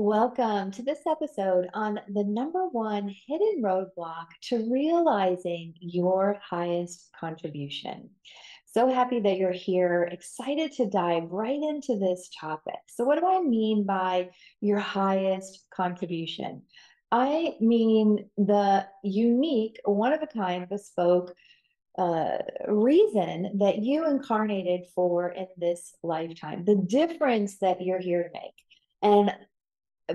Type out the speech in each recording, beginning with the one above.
Welcome to this episode on the number one hidden roadblock to realizing your highest contribution. So happy that you're here, excited to dive right into this topic. So, what do I mean by your highest contribution? I mean the unique, one of a kind, bespoke reason that you incarnated for in this lifetime, the difference that you're here to make. And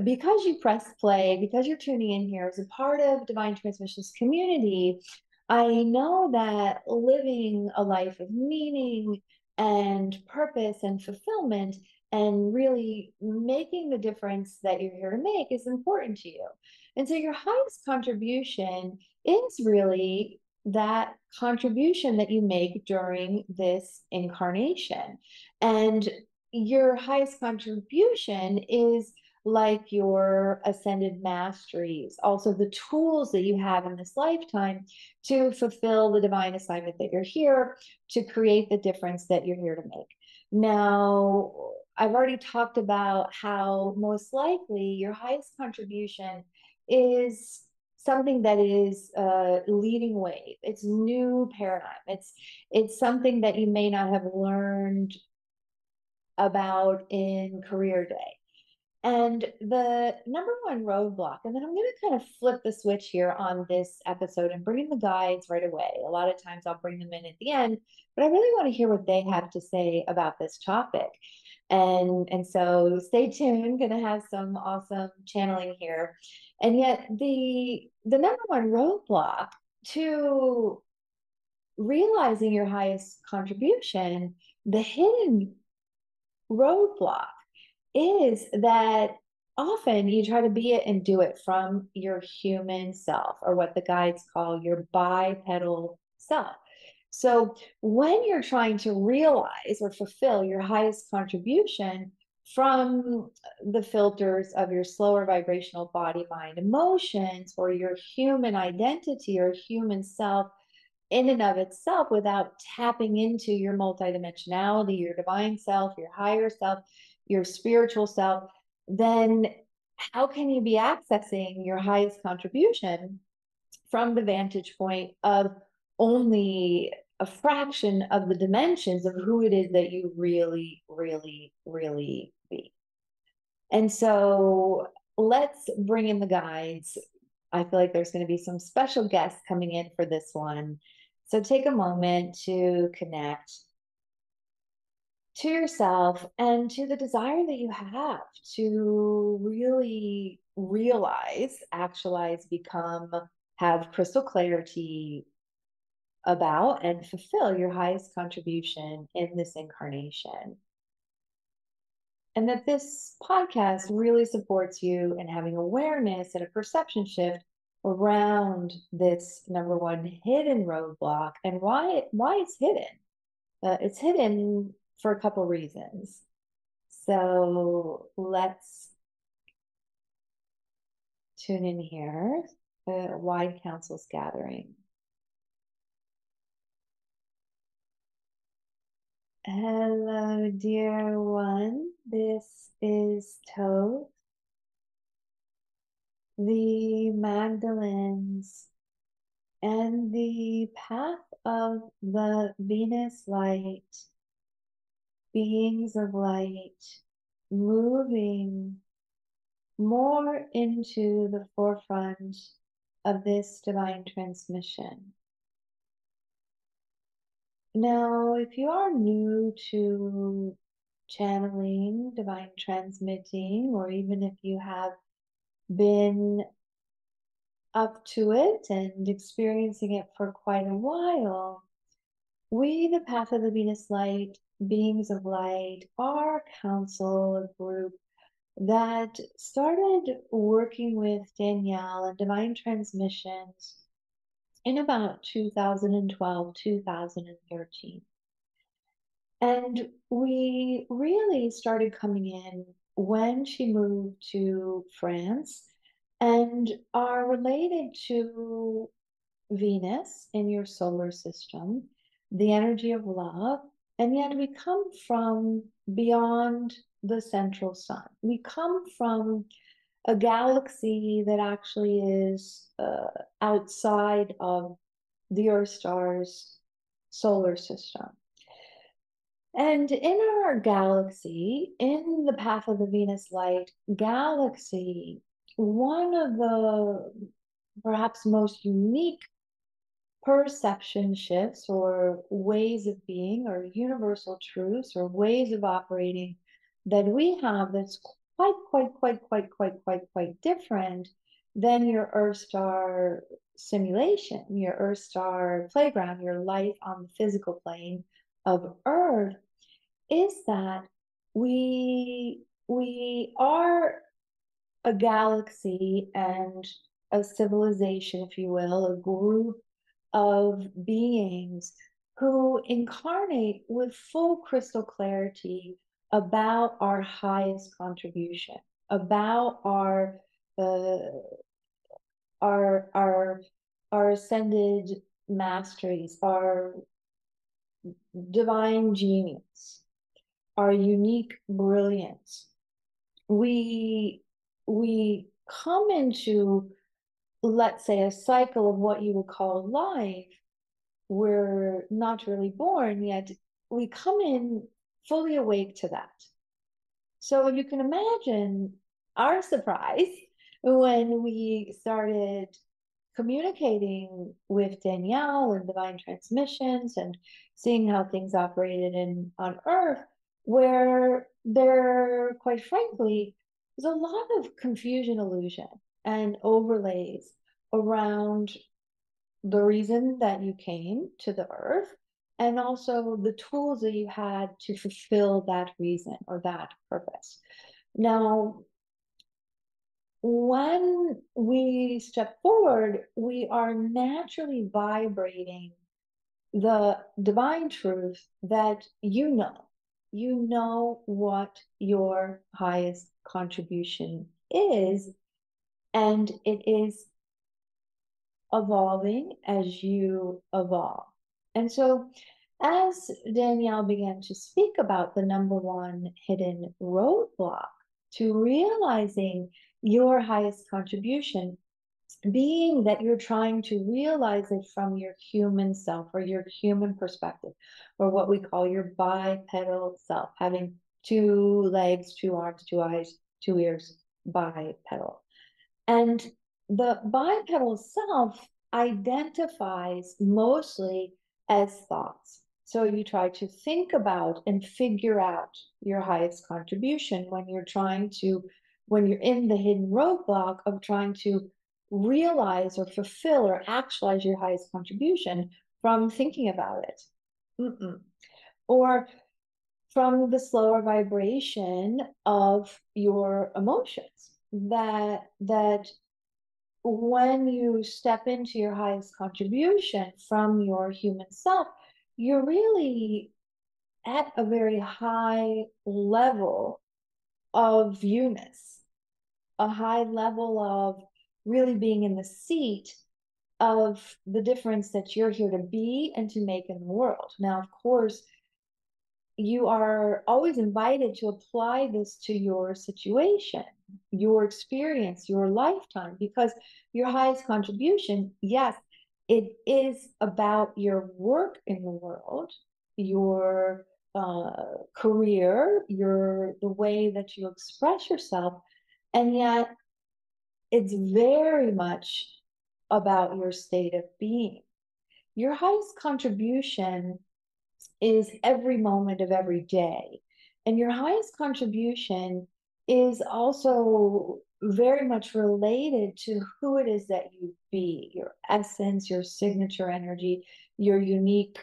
because you press play, because you're tuning in here as a part of Divine Transmissions community, I know that living a life of meaning and purpose and fulfillment and really making the difference that you're here to make is important to you. And so your highest contribution is really that contribution that you make during this incarnation. And your highest contribution is like your ascended masteries, also the tools that you have in this lifetime to fulfill the divine assignment that you're here to create the difference that you're here to make. Now, I've already talked about how most likely your highest contribution is something that is leading wave. It's new paradigm. It's something that you may not have learned about in career day. And the number one roadblock, and then I'm going to kind of flip the switch here on this episode and bring in the guides right away. A lot of times I'll bring them in at the end, but I really want to hear what they have to say about this topic. And so stay tuned, going to have some awesome channeling here. And yet the number one roadblock to realizing your highest contribution, the hidden roadblock is that often you try to be it and do it from your human self, or what the guides call your bipedal self. So when you're trying to realize or fulfill your highest contribution from the filters of your slower vibrational body, mind, emotions, or your human identity or human self in and of itself, without tapping into your multidimensionality, your divine self, your higher self, your spiritual self, then how can you be accessing your highest contribution from the vantage point of only a fraction of the dimensions of who it is that you really, really, really be? And so let's bring in the guides. I feel like there's going to be some special guests coming in for this one. So take a moment to connect to yourself and to the desire that you have to really realize, actualize, become, have crystal clarity about, and fulfill your highest contribution in this incarnation. And that this podcast really supports you in having awareness and a perception shift around this number one hidden roadblock and why it's hidden. It's hidden for a couple reasons. So let's tune in here. The wide council's gathering. Hello, dear one. This is Thoth, the Magdalens, and the path of the Venus light, beings of light, moving more into the forefront of this divine transmission. Now, if you are new to channeling, divine transmitting, or even if you have been up to it and experiencing it for quite a while, we, the Path of the Venus Light, beings of light, are a council, a group that started working with Danielle and divine transmissions in about 2012, 2013. And we really started coming in when she moved to France and are related to Venus in your solar system, the energy of love, and yet we come from beyond the central sun. We come from a galaxy that actually is outside of the Earth star's solar system. And in our galaxy, in the path of the Venus Light galaxy, one of the perhaps most unique perception shifts or ways of being or universal truths or ways of operating that we have that's quite different than your Earth star simulation, your Earth star playground, your life on the physical plane of Earth, is that we are a galaxy and a civilization, if you will, a group of beings who incarnate with full crystal clarity about our highest contribution, about uh, our our ascended masteries, our divine genius, our unique brilliance. We come into, let's say, a cycle of what you would call life. We're not really born yet. We come in fully awake to that. So you can imagine our surprise when we started communicating with Danielle and divine transmissions and seeing how things operated in on Earth, where there, quite frankly, was a lot of confusion, illusion, and overlays around the reason that you came to the Earth and also the tools that you had to fulfill that reason or that purpose. Now, when we step forward, we are naturally vibrating the divine truth that you know what your highest contribution is, and it is evolving as you evolve. And so, as Danielle began to speak about the number one hidden roadblock to realizing your highest contribution, being that you're trying to realize it from your human self or your human perspective, or what we call your bipedal self, having two legs, two arms, two eyes, two ears, bipedal. And the bipedal self identifies mostly as thoughts. So you try to think about and figure out your highest contribution when you're when you're in the hidden roadblock of trying to realize or fulfill or actualize your highest contribution from thinking about it. Mm-mm. Or from the slower vibration of your emotions that when you step into your highest contribution from your human self, you're really at a very high level of you-ness, a high level of really being in the seat of the difference that you're here to be and to make in the world. Now, of course, you are always invited to apply this to your situation, your experience, your lifetime, because your highest contribution, yes, it is about your work in the world, your career, the way that you express yourself, and yet it's very much about your state of being. Your highest contribution is every moment of every day. And your highest contribution is also very much related to who it is that you be, your essence, your signature energy, your unique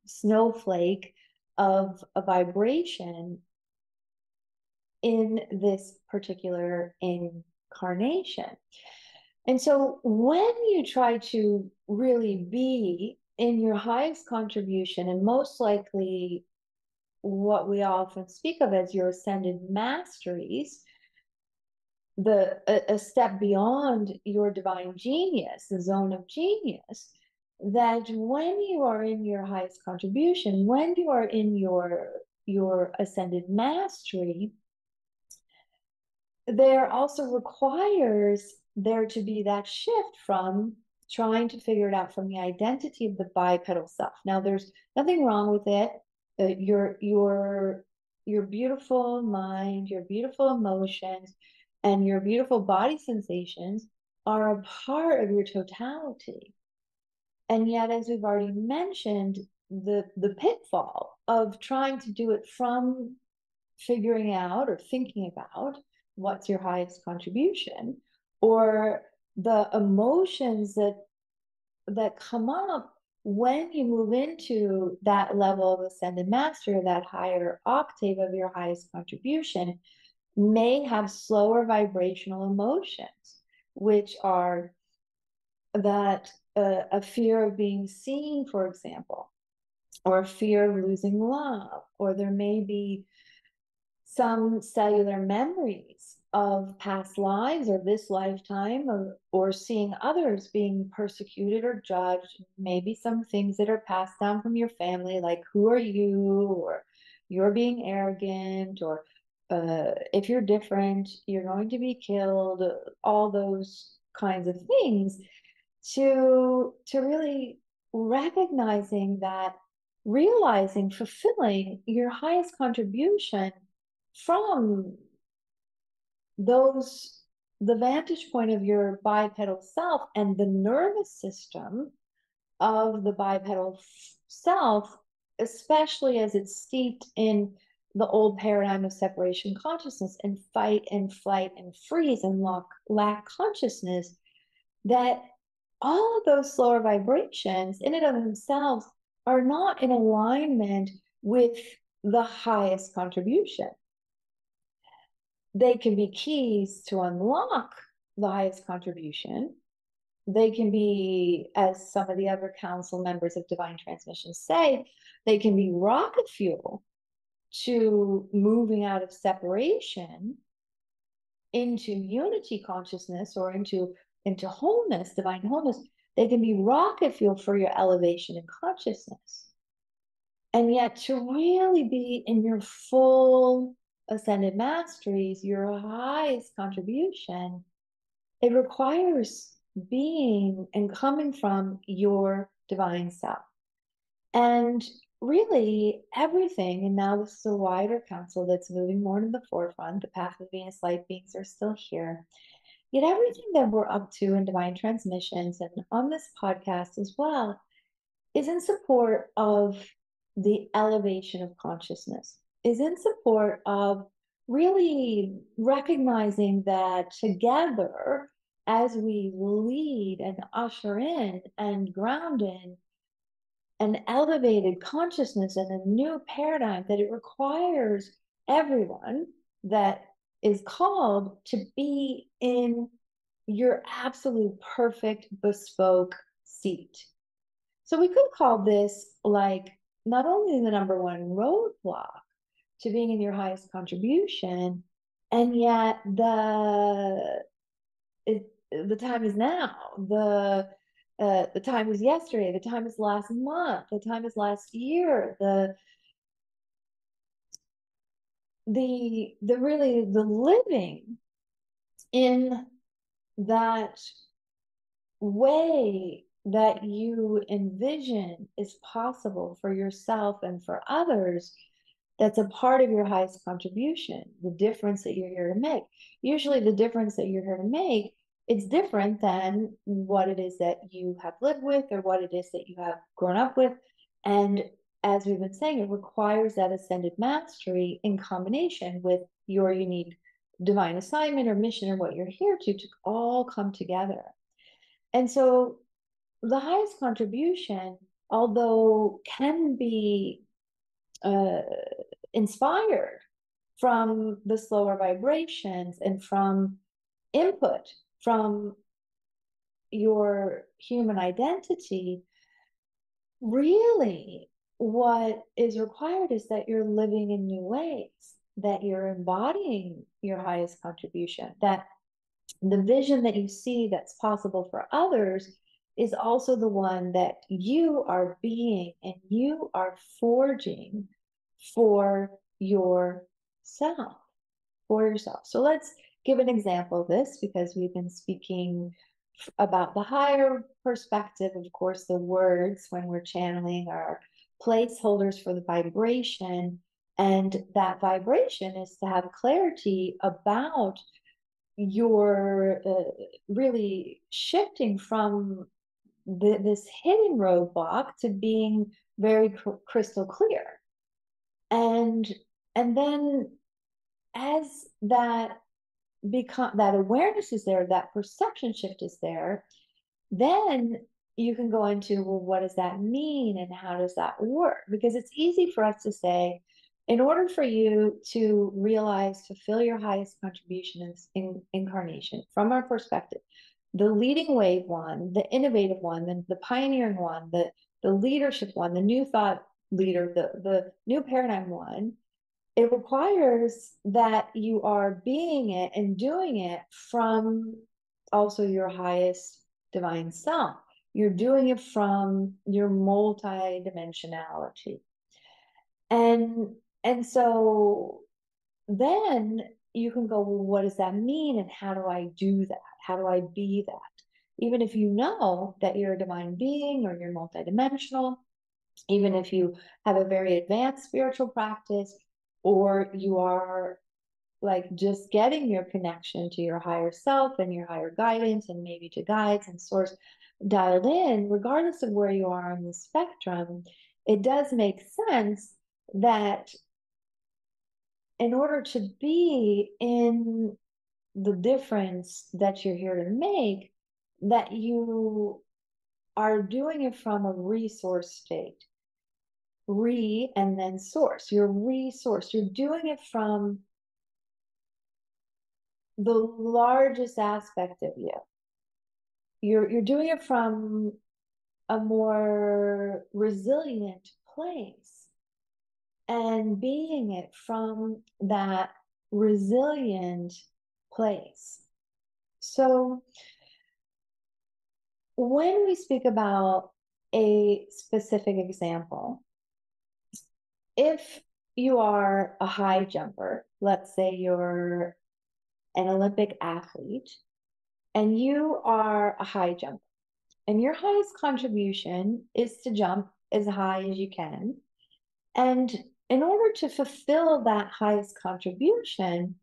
snowflake of a vibration in this particular incarnation. And so when you try to really be in your highest contribution, and most likely what we often speak of as your ascended masteries, a step beyond your divine genius, the zone of genius, that when you are in your highest contribution, when you are in your ascended mastery, there also requires there to be that shift from trying to figure it out from the identity of the bipedal self. Now, there's nothing wrong with it. Your beautiful mind, your beautiful emotions, and your beautiful body sensations are a part of your totality. And yet, as we've already mentioned, the pitfall of trying to do it from figuring out or thinking about what's your highest contribution, or the emotions that come up when you move into that level of ascended mastery, that higher octave of your highest contribution, may have slower vibrational emotions, which are that a fear of being seen, for example, or a fear of losing love, or there may be some cellular memories of past lives or this lifetime, or seeing others being persecuted or judged, maybe some things that are passed down from your family, like who are you, or you're being arrogant, or if you're different, you're going to be killed, all those kinds of things, to really recognizing that, realizing, fulfilling your highest contribution from those, the vantage point of your bipedal self and the nervous system of the bipedal self, especially as it's steeped in the old paradigm of separation consciousness and fight and flight and freeze and lack consciousness, that all of those slower vibrations in and of themselves are not in alignment with the highest contribution. They can be keys to unlock the highest contribution. They can be, as some of the other council members of divine transmission say, they can be rocket fuel to moving out of separation into unity consciousness, or into wholeness, divine wholeness. They can be rocket fuel for your elevation in consciousness. And yet, to really be in your full ascended masteries, your highest contribution, it requires being and coming from your divine self. And really, everything, and now this is a wider council that's moving more to the forefront, the path of Venus light beings are still here. Yet everything that we're up to in divine transmissions and on this podcast as well is in support of the elevation of consciousness, is in support of really recognizing that together, as we lead and usher in and ground in an elevated consciousness and a new paradigm, that it requires everyone that is called to be in your absolute perfect bespoke seat. So we could call this like not only the number one roadblock to being in your highest contribution, and yet the time is now. The time was yesterday. The time is last month. The time is last year. The really the living in that way that you envision is possible for yourself and for others, that's a part of your highest contribution, the difference that you're here to make. Usually the difference that you're here to make, it's different than what it is that you have lived with or what it is that you have grown up with. And as we've been saying, it requires that ascended mastery in combination with your unique divine assignment or mission, or what you're here to all come together. And so the highest contribution, although can be inspired from the slower vibrations and from input from your human identity, really what is required is that you're living in new ways, that you're embodying your highest contribution, that the vision that you see that's possible for others is also the one that you are being and you are forging for yourself, for yourself. So let's give an example of this because we've been speaking about the higher perspective. Of course, the words when we're channeling are placeholders for the vibration. And that vibration is to have clarity about your really shifting from this hidden roadblock to being very crystal clear. And then as that that awareness is there, that perception shift is there, then you can go into, well, what does that mean and how does that work? Because it's easy for us to say, in order for you to realize, fulfill your highest contribution in incarnation, from our perspective, the leading wave one, the innovative one, the pioneering one, the leadership one, the new thought leader, the new paradigm one, it requires that you are being it and doing it from also your highest divine self. You're doing it from your multidimensionality. And so then you can go, well, what does that mean? And how do I do that? How do I be that? Even if you know that you're a divine being or you're multidimensional, even if you have a very advanced spiritual practice, or you are like just getting your connection to your higher self and your higher guidance and maybe to guides and source dialed in, regardless of where you are on the spectrum, it does make sense that in order to be in the difference that you're here to make, that you are doing it from a resource state. And then source. You're resource. You're doing it from the largest aspect of you. You're doing it from a more resilient place and being it from that resilient place. So when we speak about a specific example, if you are a high jumper, let's say you're an Olympic athlete, and you are a high jumper, and your highest contribution is to jump as high as you can. And in order to fulfill that highest contribution,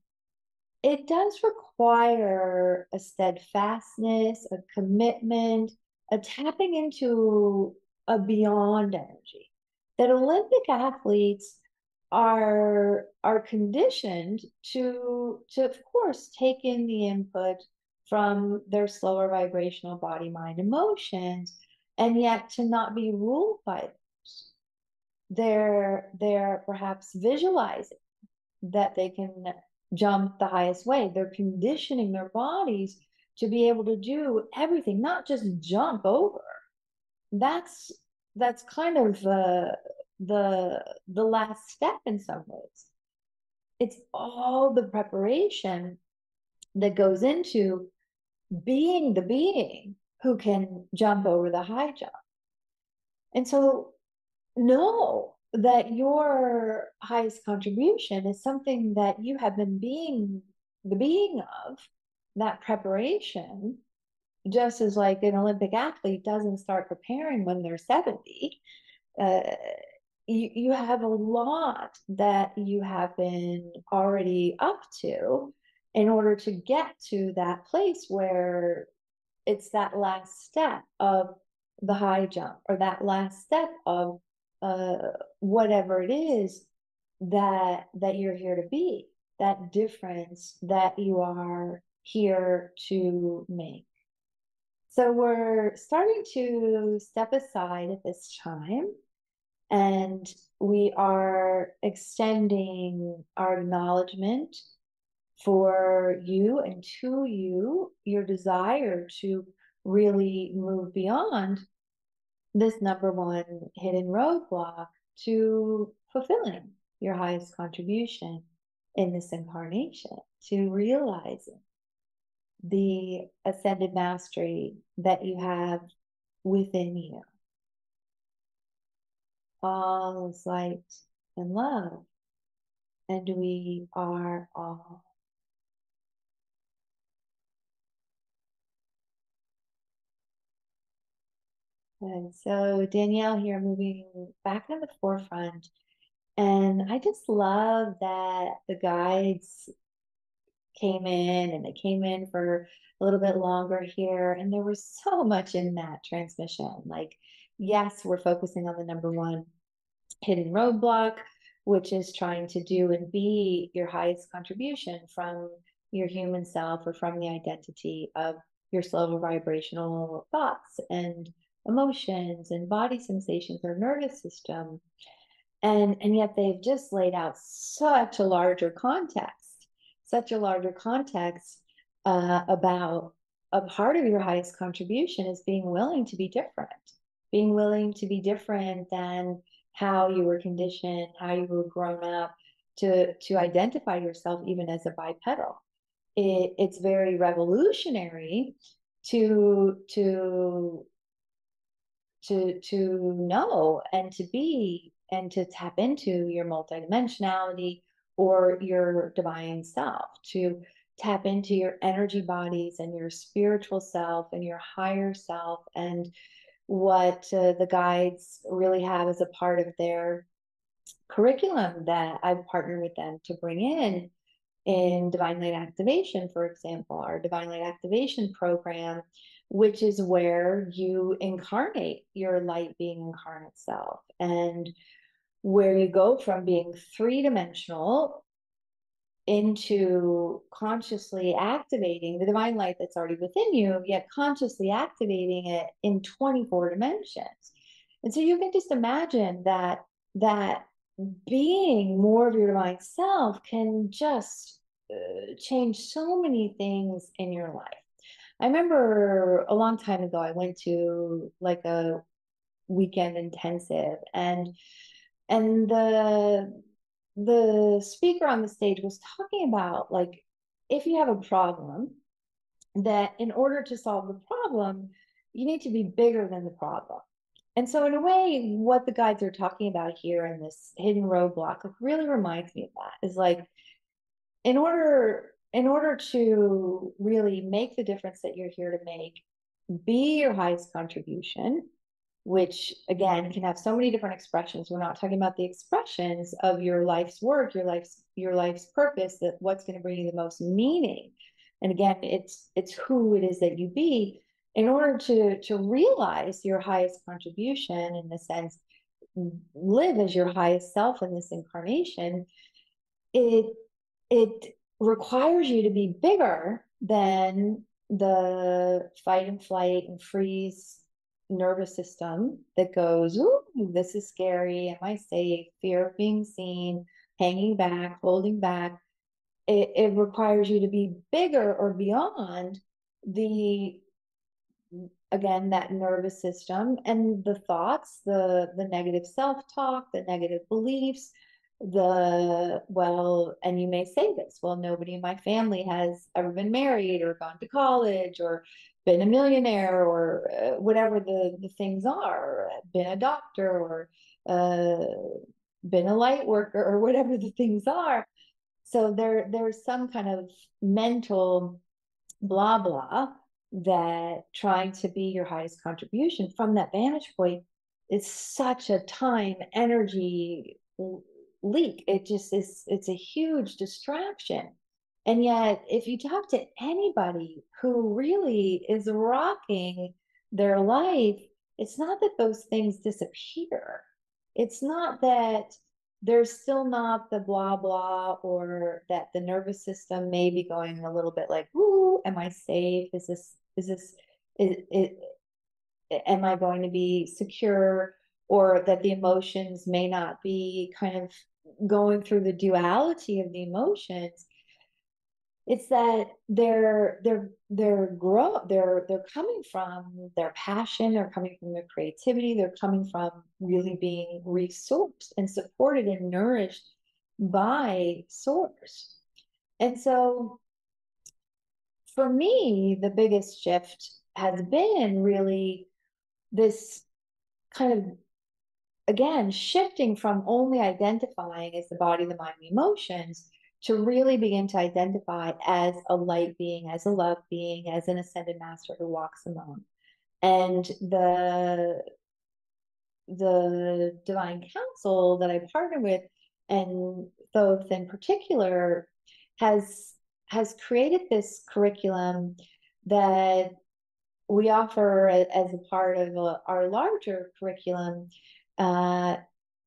it does require a steadfastness, a commitment, a tapping into a beyond energy that Olympic athletes are conditioned to of course take in the input from their slower vibrational body, mind, emotions, and yet to not be ruled by those. They're perhaps visualizing that they can jump the highest way. They're conditioning their bodies to be able to do everything, not just jump over. That's kind of the last step in some ways. It's all the preparation that goes into being the being who can jump over the high jump. And so know that your highest contribution is something that you have been being the being of, that preparation, just as like an Olympic athlete doesn't start preparing when they're 70. You have a lot that you have been already up to in order to get to that place where it's that last step of the high jump, or that last step of whatever it is that you're here to be, that difference that you are here to make. So we're starting to step aside at this time, and we are extending our acknowledgement for you and to you, your desire to really move beyond this number one hidden roadblock to fulfilling your highest contribution in this incarnation, to realizing the ascended mastery that you have within you. All is light and love, and we are all. And so Danielle here moving back in the forefront. And I just love that the guides came in and they came in for a little bit longer here. And there was so much in that transmission. Like, yes, we're focusing on the number one hidden roadblock, which is trying to do and be your highest contribution from your human self or from the identity of your slow vibrational thoughts and emotions and body sensations or nervous system. And yet they've just laid out such a larger context about a part of your highest contribution is being willing to be different than how you were conditioned, how you were grown up to identify yourself even as a bipedal. It's very revolutionary to to know and to be and to tap into your multidimensionality or your divine self, to tap into your energy bodies and your spiritual self and your higher self, and what the guides really have as a part of their curriculum that I've partnered with them to bring in Divine Light Activation, for example, our Divine Light Activation program, which is where you incarnate your light being incarnate self, and where you go from being three-dimensional into consciously activating the divine light that's already within you, yet consciously activating it in 24 dimensions. And so you can just imagine that being more of your divine self can just change so many things in your life. I remember a long time ago, I went to like a weekend intensive, and the speaker on the stage was talking about, like, if you have a problem, that in order to solve the problem, you need to be bigger than the problem. And so in a way, what the guides are talking about here in this hidden roadblock, like, really reminds me of that. Is like, in order to really make the difference that you're here to make, be your highest contribution, which again can have so many different expressions. We're not talking about the expressions of your life's work, your life's purpose, that what's going to bring you the most meaning. And again, it's who it is that you be. In order to realize your highest contribution, in the sense, live as your highest self in this incarnation, it it requires you to be bigger than the fight and flight and freeze nervous system that goes, ooh, this is scary. Am I safe? Fear of being seen, hanging back, holding back. It requires you to be bigger or beyond the, again, that nervous system and the thoughts, the negative self-talk, the negative beliefs, well, and you may say this, well, nobody in my family has ever been married or gone to college or been a millionaire or whatever the things are, been a doctor or uh, been a light worker or whatever the things are. So there's some kind of mental blah blah that trying to be your highest contribution from that vantage point is such a time energy leak. It just is, it's a huge distraction. And yet if you talk to anybody who really is rocking their life, it's not that those things disappear. It's not that there's still not the blah blah, or that the nervous system may be going a little bit like, ooh, am I safe? Is am I going to be secure? Or that the emotions may not be kind of going through the duality of the emotions. It's that they're coming from their passion, they're coming from their creativity, they're coming from really being resourced and supported and nourished by source. And so for me, the biggest shift has been really this kind of, again, shifting from only identifying as the body, the mind, the emotions, to really begin to identify as a light being, as a love being, as an ascended master who walks alone. And the divine council that I partner with, and Thoth in particular, has created this curriculum that we offer as a part of our larger curriculum, uh,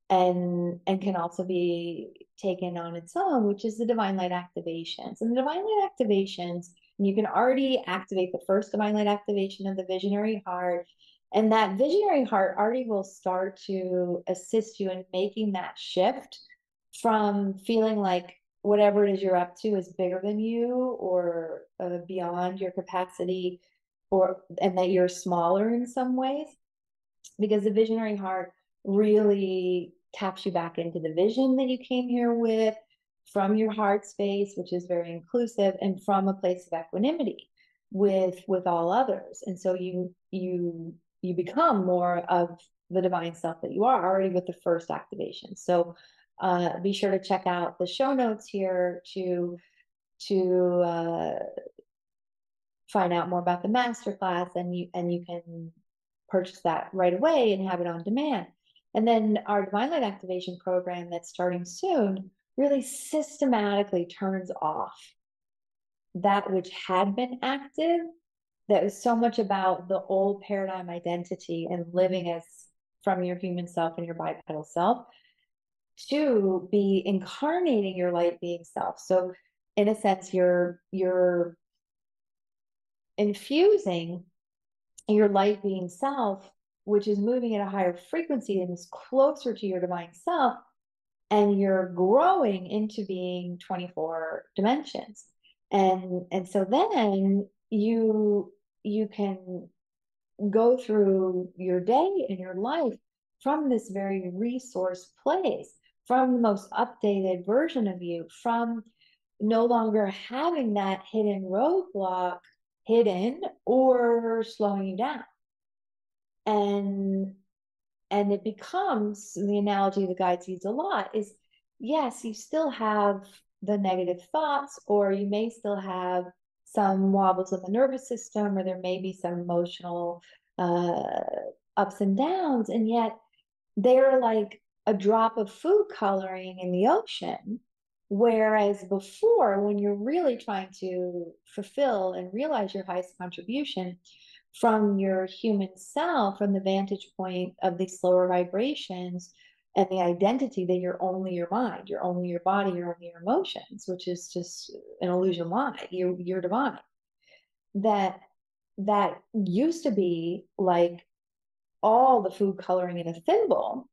and can also be taken on its own, which is the divine light activations. And the divine light activations, you can already activate the first divine light activation of the visionary heart. And that visionary heart already will start to assist you in making that shift from feeling like whatever it is you're up to is bigger than you, or beyond your capacity, and that you're smaller in some ways, because the visionary heart really taps you back into the vision that you came here with, from your heart space, which is very inclusive, and from a place of equanimity with all others. And so you become more of the divine self that you are already with the first activation. So be sure to check out the show notes here to find out more about the masterclass, and you can purchase that right away and have it on demand. And then our Divine Light Activation program that's starting soon really systematically turns off that which had been active, that was so much about the old paradigm identity and living as from your human self and your bipedal self, to be incarnating your light being self. So in a sense, you're infusing your light being self, which is moving at a higher frequency and is closer to your divine self, and you're growing into being 24 dimensions. And so then you can go through your day and your life from this very resource place, from the most updated version of you, from no longer having that hidden roadblock hidden or slowing you down. And it becomes, the analogy the guides use a lot is, yes, you still have the negative thoughts, or you may still have some wobbles in the nervous system, or there may be some emotional uh, ups and downs, and yet they're like a drop of food coloring in the ocean. Whereas before, when you're really trying to fulfill and realize your highest contribution from your human self, from the vantage point of these slower vibrations and the identity that you're only your mind, you're only your body, you're only your emotions, which is just an illusion lie. You're divine. That used to be like all the food coloring in a thimble,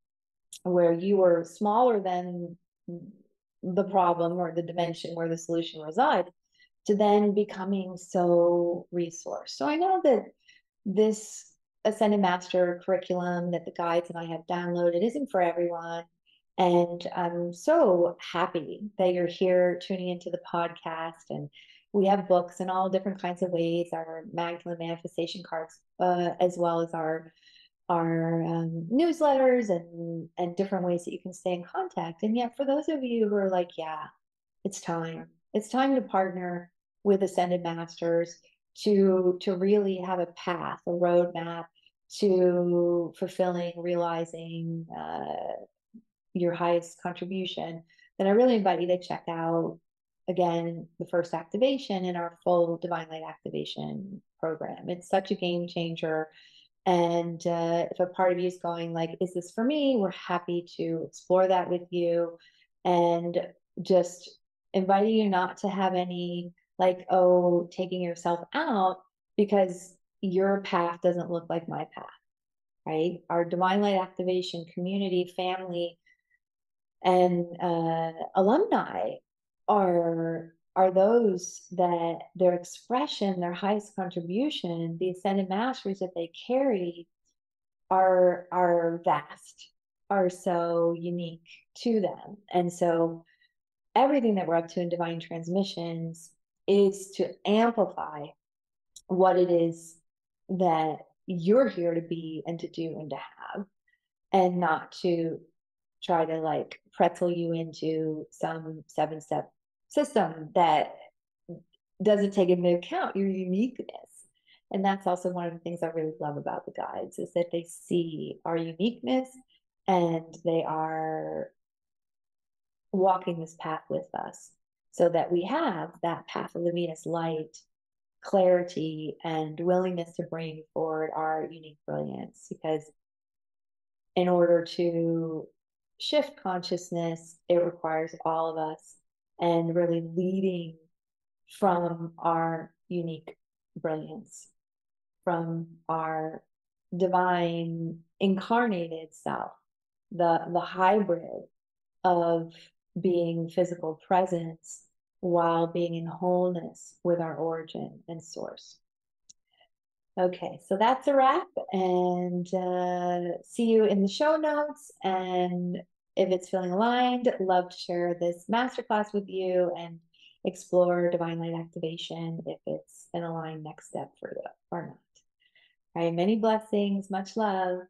where you were smaller than the problem or the dimension where the solution resides, to then becoming so resourced. So I know that this Ascended Master curriculum that the guides and I have downloaded isn't for everyone. And I'm so happy that you're here tuning into the podcast. And we have books in all different kinds of ways, our Magdalene manifestation cards, as well as our newsletters and different ways that you can stay in contact. And yet, for those of you who are like, yeah, it's time. It's time to partner with Ascended Masters to really have a path, a roadmap to fulfilling, realizing your highest contribution. Then I really invite you to check out again the first activation in our full Divine Light Activation program. It's such a game changer. And if a part of you is going like, is this for me? We're happy to explore that with you, and just inviting you not to have any like, oh, taking yourself out because your path doesn't look like my path, right? Our Divine Light Activation community, family, and alumni are those that their expression, their highest contribution, the ascended masteries that they carry are vast, are so unique to them. And so everything that we're up to in divine transmissions is to amplify what it is that you're here to be and to do and to have, and not to try to like pretzel you into some 7-step system that doesn't take into account your uniqueness And that's also one of the things I really love about the guides is that they see our uniqueness and they are walking this path with us so that we have that path of luminous light, clarity, and willingness to bring forward our unique brilliance. Because in order to shift consciousness, it requires all of us and really leading from our unique brilliance, from our divine incarnated self, the hybrid of being physical presence while being in wholeness with our origin and source. Okay, so that's a wrap, and see you in the show notes. And if it's feeling aligned, love to share this masterclass with you and explore divine light activation if it's an aligned next step for you or not. All right, many blessings, much love.